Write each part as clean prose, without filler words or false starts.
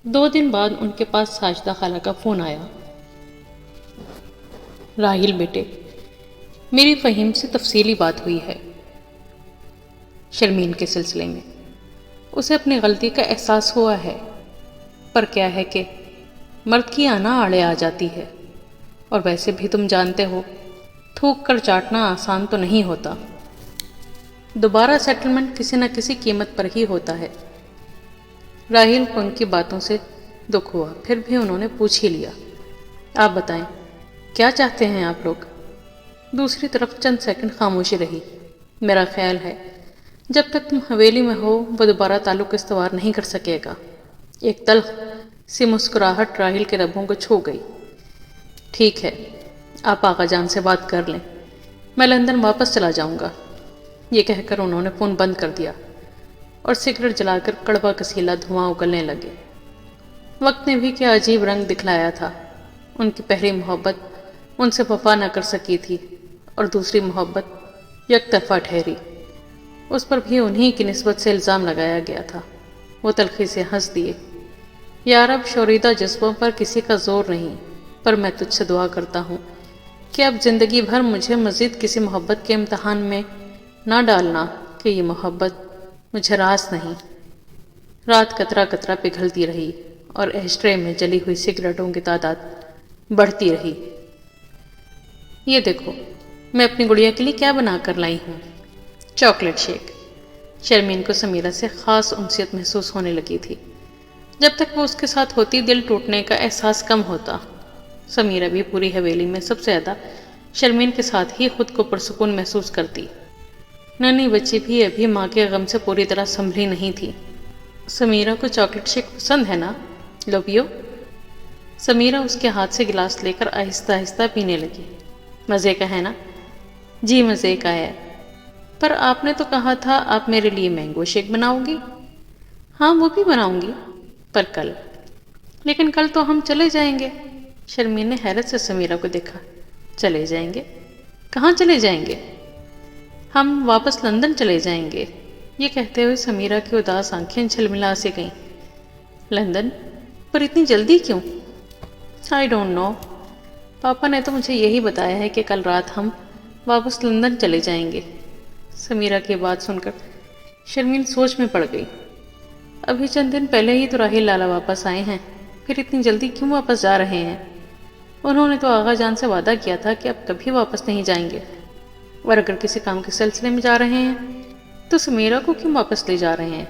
2 دن بعد ان کے پاس ساجدہ خالہ کا فون آیا۔ راحیل بیٹے، میری فہیم سے تفصیلی بات ہوئی ہے شرمین کے سلسلے میں۔ اسے اپنی غلطی کا احساس ہوا ہے، پر کیا ہے کہ مرد کی آنا آڑے آ جاتی ہے، اور ویسے بھی تم جانتے ہو تھوک کر چاٹنا آسان تو نہیں ہوتا۔ دوبارہ سیٹلمنٹ کسی نہ کسی قیمت پر ہی ہوتا ہے۔ راحیل کو ان کی باتوں سے دکھ ہوا، پھر بھی انہوں نے پوچھ ہی لیا۔ آپ بتائیں کیا چاہتے ہیں آپ لوگ؟ دوسری طرف چند سیکنڈ خاموشی رہی۔ میرا خیال ہے جب تک تم حویلی میں ہو وہ دوبارہ تعلق استوار نہیں کر سکے گا۔ ایک تلخ سی مسکراہٹ راحیل کے لبوں کو چھو گئی۔ ٹھیک ہے، آپ آقا جان سے بات کر لیں، میں لندن واپس چلا جاؤں گا۔ یہ کہہ کر انہوں نے فون بند کر دیا اور سگریٹ جلا کر کڑوا کسیلا دھواں اگلنے لگے۔ وقت نے بھی کیا عجیب رنگ دکھلایا تھا۔ ان کی پہلی محبت ان سے وفا نہ کر سکی تھی، اور دوسری محبت یک طرفہ ٹھہری۔ اس پر بھی انہی کی نسبت سے الزام لگایا گیا تھا۔ وہ تلخی سے ہنس دیے۔ یا رب، شوریدہ جذبوں پر کسی کا زور نہیں، پر میں تجھ سے دعا کرتا ہوں کہ اب زندگی بھر مجھے مزید کسی محبت کے امتحان میں نہ ڈالنا کہ یہ محبت مجھے راس نہیں۔ رات قطرہ قطرہ پگھلتی رہی اور ایشٹرے میں جلی ہوئی سگریٹوں کی تعداد بڑھتی رہی۔ یہ دیکھو میں اپنی گڑیا کے لیے کیا بنا کر لائی ہوں، چاکلیٹ شیک۔ شرمین کو سمیرہ سے خاص انسیت محسوس ہونے لگی تھی۔ جب تک وہ اس کے ساتھ ہوتی دل ٹوٹنے کا احساس کم ہوتا۔ سمیرہ بھی پوری حویلی میں سب سے زیادہ شرمین کے ساتھ ہی خود کو پرسکون محسوس کرتی۔ ننھی بچی بھی ابھی ماں کے غم سے پوری طرح سنبھلی نہیں تھی۔ سمیرہ کو چاکلیٹ شیک پسند ہے نا؟ لو پیو۔ سمیرہ اس کے ہاتھ سے گلاس لے کر آہستہ آہستہ پینے لگی۔ مزے کا ہے نا؟ جی مزے کا ہے، پر آپ نے تو کہا تھا آپ میرے لیے مینگو شیک بناؤ گی۔ ہاں وہ بھی بناؤں گی، پر کل۔ لیکن کل تو ہم چلے جائیں گے۔ شرمین نے حیرت سے سمیرہ کو دیکھا۔ چلے جائیں گے؟ کہاں چلے جائیں گے؟ ہم واپس لندن چلے جائیں گے۔ یہ کہتے ہوئے سمیرہ کی اداس آنکھیں جھلملا سی گئیں۔ لندن؟ پر اتنی جلدی کیوں؟ آئی ڈونٹ نو، پاپا نے تو مجھے یہی بتایا ہے کہ کل رات ہم واپس لندن چلے جائیں گے۔ سمیرہ کی بات سن کر شرمین سوچ میں پڑ گئی۔ ابھی چند دن پہلے ہی تو راحیل لالا واپس آئے ہیں، پھر اتنی جلدی کیوں واپس جا رہے ہیں؟ انہوں نے تو آغا جان سے وعدہ کیا تھا کہ اب کبھی واپس نہیں جائیں گے، اور اگر کسی کام کے سلسلے میں جا رہے ہیں تو سمیرہ کو کیوں واپس لے جا رہے ہیں؟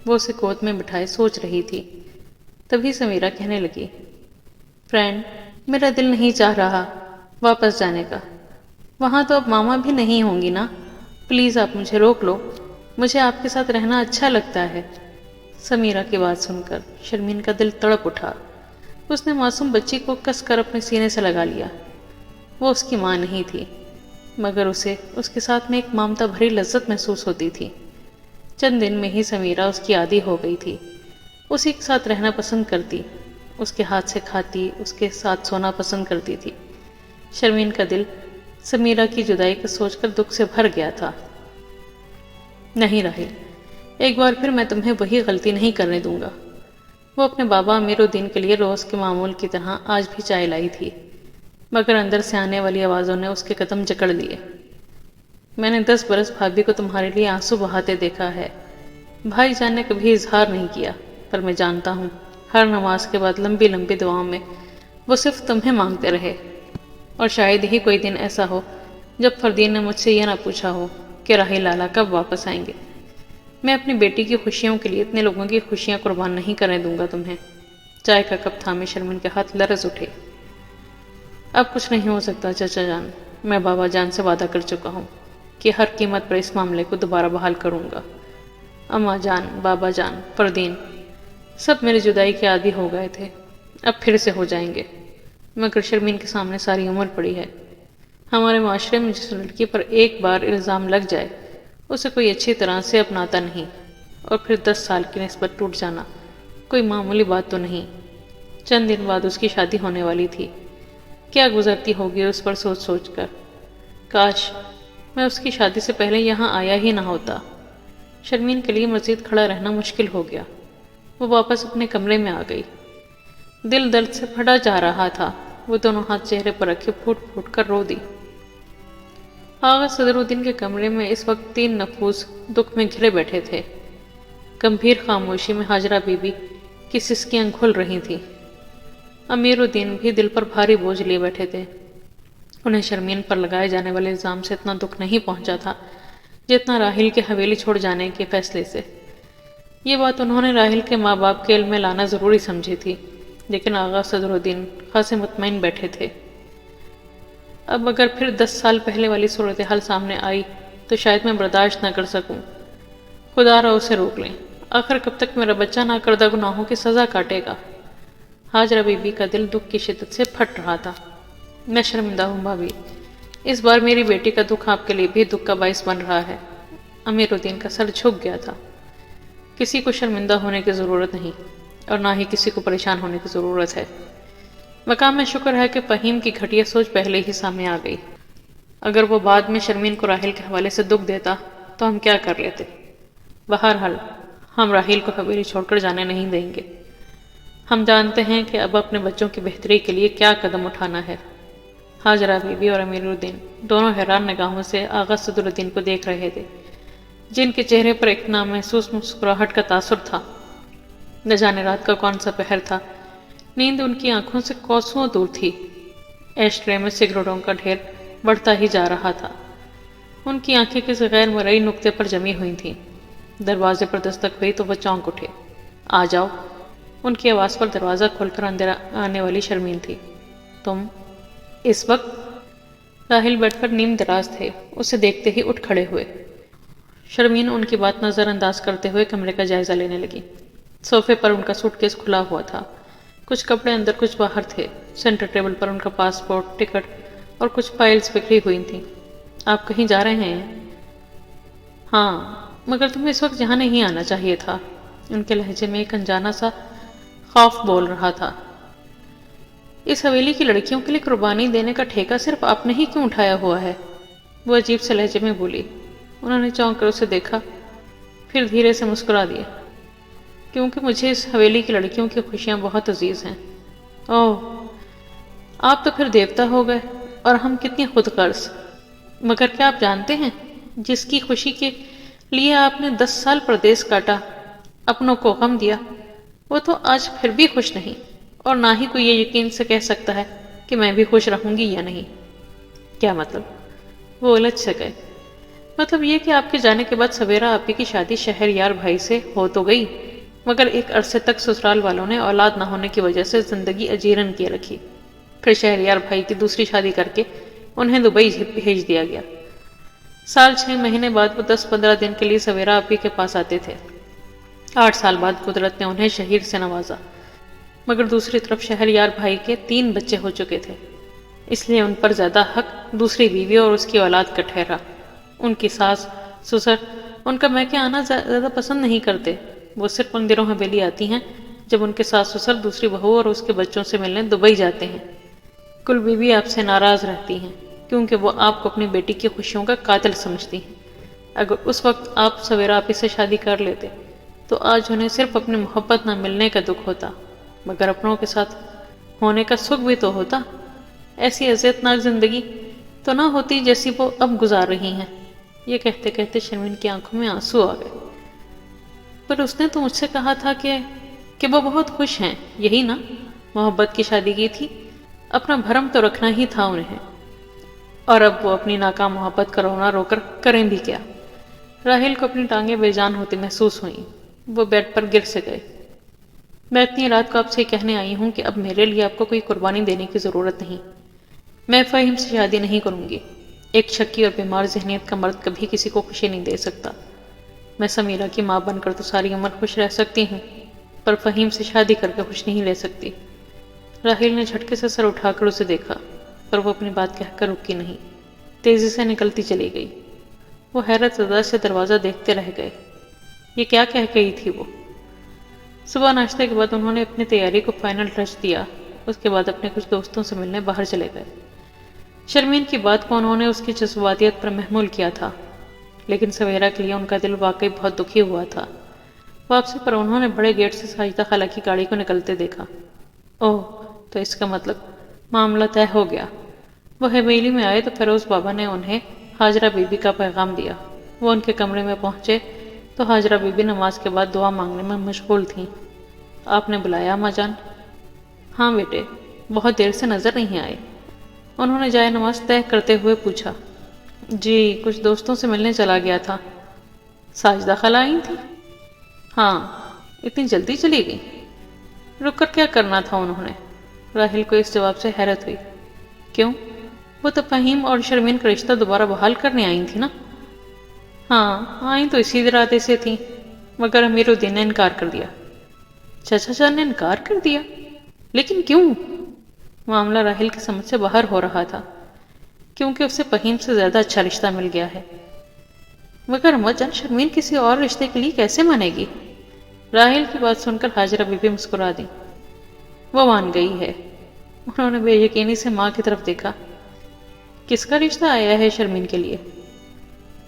وہ اسے گود میں بٹھائے سوچ رہی تھی۔ تبھی سمیرہ کہنے لگی، فرینڈ، میرا دل نہیں چاہ رہا واپس جانے کا۔ وہاں تو اب ماما بھی نہیں ہوں گی نا؟ پلیز آپ مجھے روک لو، مجھے آپ کے ساتھ رہنا اچھا لگتا ہے۔ سمیرہ کی بات سن کر شرمین کا دل تڑپ اٹھا۔ اس نے معصوم بچی کو کس کر اپنے سینے سے لگا لیا۔ وہ اس کی ماں نہیں تھی، مگر اسے اس کے ساتھ میں ایک ممتا بھری لذت محسوس ہوتی تھی۔ چند دن میں ہی سمیرہ اس کی عادی ہو گئی تھی۔ اسی کے ساتھ رہنا پسند کرتی، اس کے ہاتھ سے کھاتی، اس کے ساتھ سونا پسند کرتی تھی۔ شرمین کا دل سمیرہ کی جدائی کا سوچ کر دکھ سے بھر گیا تھا۔ نہیں راحیل، ایک بار پھر میں تمہیں وہی غلطی نہیں کرنے دوں گا۔ وہ اپنے بابا امیر الدین کے لیے روز کے معمول کی طرح آج بھی چائے لائی تھی، مگر اندر سے آنے والی آوازوں نے اس کے قدم جکڑ لیے۔ میں نے 10 برس بھابھی کو تمہارے لیے آنسو بہاتے دیکھا ہے۔ بھائی جان نے کبھی اظہار نہیں کیا، پر میں جانتا ہوں ہر نماز کے بعد لمبی لمبی دعاؤں میں وہ صرف تمہیں مانگتے رہے۔ اور شاید ہی کوئی دن ایسا ہو جب فردین نے مجھ سے یہ نہ پوچھا ہو کہ راحیل لالا کب واپس آئیں گے۔ میں اپنی بیٹی کی خوشیوں کے لیے اتنے لوگوں کی خوشیاں قربان نہیں کرنے دوں گا تمہیں۔ چائے کا کپ تھامے شرمین کے ہاتھ لرز اٹھے۔ اب کچھ نہیں ہو سکتا چچا جان، میں بابا جان سے وعدہ کر چکا ہوں کہ ہر قیمت پر اس معاملے کو دوبارہ بحال کروں گا۔ اماں جان، بابا جان، فردین سب میری جدائی کے عادی ہو گئے تھے، اب پھر سے ہو جائیں گے۔ مگر شرمین کے سامنے ساری عمر پڑی ہے۔ ہمارے معاشرے میں جس لڑکی پر ایک بار الزام لگ جائے اسے کوئی اچھی طرح سے اپناتا نہیں، اور پھر 10 سال کی نسبت ٹوٹ جانا کوئی معمولی بات تو نہیں۔ چند دن بعد اس کی شادی ہونے والی تھی۔ کیا گزرتی ہوگی اس پر سوچ سوچ کر۔ کاش میں اس کی شادی سے پہلے یہاں آیا ہی نہ ہوتا۔ شرمین کے لیے مزید کھڑا رہنا مشکل ہو گیا۔ وہ واپس اپنے کمرے میں آ گئی۔ دل درد سے پھٹا جا رہا تھا۔ وہ دونوں ہاتھ چہرے پر رکھے پھوٹ پھوٹ کر رو دی۔ آغا صدر الدین کے کمرے میں اس وقت 3 نفوس دکھ میں گھرے بیٹھے تھے۔ گمبھیر خاموشی میں حاجرہ بی بی کی سسکیاں گھل رہی تھیں۔ امیر الدین بھی دل پر بھاری بوجھ لیے بیٹھے تھے۔ انہیں شرمین پر لگائے جانے والے الزام سے اتنا دکھ نہیں پہنچا تھا جتنا راحیل کے حویلی چھوڑ جانے کے فیصلے سے۔ یہ بات انہوں نے راحیل کے ماں باپ کے علم میں لانا ضروری سمجھی تھی، لیکن آغا صدر الدین خاصے مطمئن بیٹھے تھے۔ اب اگر پھر 10 سال پہلے والی صورتحال سامنے آئی تو شاید میں برداشت نہ کر سکوں۔ خدا را اسے روک لیں۔ آخر کب تک میرا بچہ نہ کردہ گناہوں کی سزا کاٹے گا؟ حاجرہ بی بی کا دل دکھ کی شدت سے پھٹ رہا تھا۔ میں شرمندہ ہوں بھابھی، اس بار میری بیٹی کا دکھ آپ کے لیے بھی دکھ کا باعث بن رہا ہے۔ امیر الدین کا سر جھک گیا تھا۔ کسی کو شرمندہ ہونے کی ضرورت نہیں، اور نہ ہی کسی کو پریشان ہونے کی ضرورت ہے۔ مقام میں شکر ہے کہ فہیم کی گھٹیا سوچ پہلے ہی سامنے آ گئی۔ اگر وہ بعد میں شرمین کو راحیل کے حوالے سے دکھ دیتا تو ہم کیا کر لیتے؟ بہرحال ہم راحیل کو حویلی چھوڑ کر جانے نہیں دیں گے۔ ہم جانتے ہیں کہ اب اپنے بچوں کی بہتری کے لیے کیا قدم اٹھانا ہے۔ حاجرہ بی بی اور امیر الدین دونوں حیران نگاہوں سے آغا صدر الدین کو دیکھ رہے تھے، جن کے چہرے پر ایک نامحسوس مسکراہٹ کا تاثر تھا۔ نہ جانے رات کا کون سا پہر تھا، نیند ان کی آنکھوں سے کوسوں دور تھی۔ ایش ٹرے میں سگریٹوں کا ڈھیر بڑھتا ہی جا رہا تھا۔ ان کی آنکھیں کسی غیر مرئی نقطے پر جمی ہوئی تھیں۔ دروازے پر دستک ہوئی تو وہ چونک اٹھے۔ آ جاؤ۔ ان کی آواز پر دروازہ کھول کر اندر آنے والی شرمین تھی۔ تم اس وقت؟ راحیل بیٹھ پر نیم دراز تھے، اسے دیکھتے ہی اٹھ کھڑے ہوئے۔ شرمین ان کی بات نظر انداز کرتے ہوئے کمرے کا جائزہ لینے لگی۔ صوفے پر ان کا سوٹ کیس کھلا ہوا تھا، کچھ کپڑے اندر کچھ باہر تھے۔ سینٹر ٹیبل پر ان کا پاسپورٹ، ٹکٹ اور کچھ فائلز بکھری ہوئی تھیں۔ آپ کہیں جا رہے ہیں؟ ہاں، مگر تمہیں اس وقت یہاں نہیں آنا چاہیے تھا۔ ان کے لہجے میں ایک انجانا سا خوف بول رہا تھا۔ اس حویلی کی لڑکیوں کے لیے قربانی دینے کا ٹھیکہ صرف آپ نے ہی کیوں اٹھایا ہوا ہے؟ وہ عجیب سے لہجے میں بولی۔ انہوں نے چونک کر اسے دیکھا، پھر دھیرے سے مسکرا دیا۔ کیونکہ مجھے اس حویلی کی لڑکیوں کی خوشیاں بہت عزیز ہیں۔ اوہ، آپ تو پھر دیوتا ہو گئے، اور ہم کتنی خود غرض۔ مگر کیا آپ جانتے ہیں، جس کی خوشی کے لیے آپ نے 10 سال پردیس کاٹا، اپنوں کو غم دیا، وہ تو آج پھر بھی خوش نہیں، اور نہ ہی کوئی یہ یقین سے کہہ سکتا ہے کہ میں بھی خوش رہوں گی یا نہیں۔ کیا مطلب؟ وہ الجھ سے گئے۔ مطلب یہ کہ آپ کے جانے کے بعد سویرا آپی کی شادی شہر یار بھائی سے ہو تو گئی، مگر ایک عرصے تک سسرال والوں نے اولاد نہ ہونے کی وجہ سے زندگی اجیرن کیے رکھی۔ پھر شہریار بھائی کی دوسری شادی کر کے انہیں دبئی بھیج دیا گیا۔ سال 6 مہینے بعد وہ 10-15 دن کے لیے سویرا آپی کے پاس آتے تھے۔ 8 سال بعد قدرت نے انہیں شہیر سے نوازا، مگر دوسری طرف شہریار بھائی کے 3 بچے ہو چکے تھے، اس لیے ان پر زیادہ حق دوسری بیوی اور اس کی اولاد کا ٹھہرا۔ ان کی ساس سسر ان کا میکے آنا زیادہ پسند نہیں کرتے، وہ صرف ان دنوں حویلی آتی ہیں جب ان کے ساس سسر دوسری بہو اور اس کے بچوں سے ملنے دبئی جاتے ہیں۔ کل بیوی آپ سے ناراض رہتی ہیں کیونکہ وہ آپ کو اپنی بیٹی کی خوشیوں کا قاتل سمجھتی ہیں۔ اگر اس وقت آپ سویرا آپی سے شادی کر لیتے تو آج انہیں صرف اپنی محبت نہ ملنے کا دکھ ہوتا، مگر اپنوں کے ساتھ ہونے کا سکھ بھی تو ہوتا۔ ایسی اذیت ناک زندگی تو نہ ہوتی جیسی وہ اب گزار رہی ہیں۔ یہ کہتے کہتے شرمین کی آنکھوں میں آنسو آ گئے۔ پر اس نے تو مجھ سے کہا تھا کہ وہ بہت خوش ہیں، یہی نا؟ محبت کی شادی کی تھی، اپنا بھرم تو رکھنا ہی تھا انہیں، اور اب وہ اپنی ناکام محبت کا رونا رو کر کریں بھی کیا؟ راحیل کو اپنی ٹانگیں بے جان ہوتی محسوس ہوئیں۔ وہ بیڈ پر گر سے گئے۔ میں اتنی رات کو آپ سے کہنے آئی ہوں کہ اب میرے لیے آپ کو کوئی قربانی دینے کی ضرورت نہیں۔ میں فہیم سے شادی نہیں کروں گی۔ ایک شکی اور بیمار ذہنیت کا مرد کبھی کسی کو خوشی نہیں دے سکتا۔ میں سمیرہ کی ماں بن کر تو ساری عمر خوش رہ سکتی ہوں، پر فہیم سے شادی کر کے خوش نہیں رہ سکتی۔ راحیل نے جھٹکے سے سر اٹھا کر اسے دیکھا، پر وہ اپنی بات کہہ کر رکی نہیں، تیزی سے نکلتی چلی گئی۔ وہ حیرت زدہ سے دروازہ دیکھتے رہ گئے۔ یہ کیا کہہ گئی تھی وہ؟ صبح ناشتے کے بعد انہوں نے اپنی تیاری کو فائنل ٹچ دیا۔ اس کے بعد اپنے کچھ دوستوں سے ملنے باہر چلے گئے۔ شرمین کی بات کو انہوں نے اس کی جذباتیت پر محمول کیا تھا، لیکن سویرا کے لیے ان کا دل واقعی بہت دکھی ہوا تھا۔ واپسی پر انہوں نے بڑے گیٹ سے ساجدہ خالہ کی گاڑی کو نکلتے دیکھا۔ اوہ، تو اس کا مطلب معاملہ طے ہو گیا۔ وہ حویلی میں آئے تو فیروز بابا نے انہیں حاجرہ بی بی کا پیغام دیا۔ وہ ان کے کمرے میں پہنچے تو حاجرہ بی بی نماز کے بعد دعا مانگنے میں مشغول تھیں۔ آپ نے بلایا اماں جان؟ ہاں بیٹے، بہت دیر سے نظر نہیں آئے۔ انہوں نے جائے نماز طے کرتے ہوئے پوچھا۔ جی، کچھ دوستوں سے ملنے چلا گیا تھا۔ ساجدہ خالہ آئی تھی؟ ہاں، اتنی جلدی چلی گئی؟ رک کر کیا کرنا تھا انہوں نے؟ راحل کو اس جواب سے حیرت ہوئی۔ کیوں؟ وہ تو فہیم اور شرمین کا رشتہ دوبارہ بحال کرنے آئی تھی نا؟ ہاں، آئیں تو اسی ارادے سے تھیں، مگر امیر الدین نے انکار کر دیا۔ چچا جان نے انکار کر دیا؟ لیکن کیوں؟ معاملہ راحل کی سمجھ سے باہر ہو رہا تھا، کیونکہ اسے فہیم سے زیادہ اچھا رشتہ مل گیا ہے۔ مگر اماں جان، شرمین کسی اور رشتے کے لیے کیسے مانے گی؟ راحل کی بات سن کر حاجرہ بی بی مسکرا دی۔ وہ مان گئی ہے۔ انہوں نے بے یقینی سے ماں کی طرف دیکھا۔ کس کا رشتہ آیا ہے شرمین کے لیے؟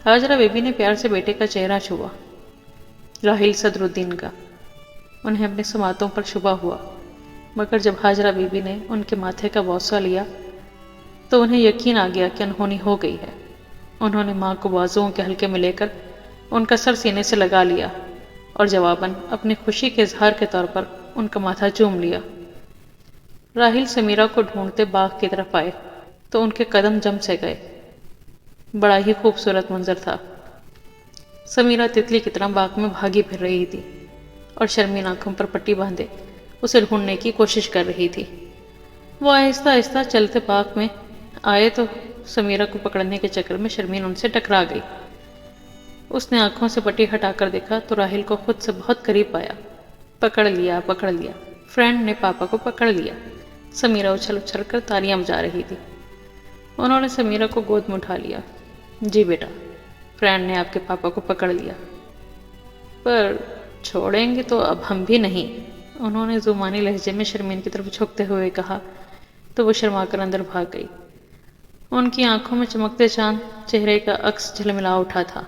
حاجرہ بی بی نے پیار سے بیٹے کا چہرہ چھوا۔ راحل صدر الدین کا۔ انہیں اپنی سماعتوں پر شبہ ہوا، مگر جب حاجرہ بی بی نے ان کے ماتھے کا بوسہ لیا تو انہیں یقین آ گیا کہ انہونی ہو گئی ہے۔ انہوں نے ماں کو بازوؤں کے حلقے میں لے کر ان کا سر سینے سے لگا لیا اور جواباً اپنی خوشی کے اظہار کے طور پر ان کا ماتھا چوم لیا۔ راحل سمیرہ کو ڈھونڈتے باغ کی طرف آئے تو ان کے قدم جم سے گئے۔ بڑا ہی خوبصورت منظر تھا۔ سمیرہ تتلی کی طرح باغ میں بھاگی پھر رہی تھی اور شرمین آنکھوں پر پٹی باندھے اسے ڈھونڈنے کی کوشش کر رہی تھی۔ وہ آہستہ آہستہ چلتے باغ میں آئے تو سمیرہ کو پکڑنے کے چکر میں شرمین ان سے ٹکرا گئی۔ اس نے آنکھوں سے پٹی ہٹا کر دیکھا تو راحل کو خود سے بہت قریب پایا۔ پکڑ لیا، پکڑ لیا، فرینڈ نے پاپا کو پکڑ لیا۔ سمیرہ اچھل اچھل کر تالیاں بجا رہی تھی۔ انہوں نے سمیرہ کو گود میں اٹھا لیا۔ جی بیٹا، فرینڈ نے آپ کے پاپا کو پکڑ لیا، پر چھوڑیں گے تو اب ہم بھی نہیں، انہوں نے زمانی لہجے میں شرمین کی طرف جھکتے ہوئے کہا تو وہ شرما کر اندر بھاگ گئی۔ ان کی آنکھوں میں چمکتے چاند چہرے کا عکس جھلملا اٹھا تھا۔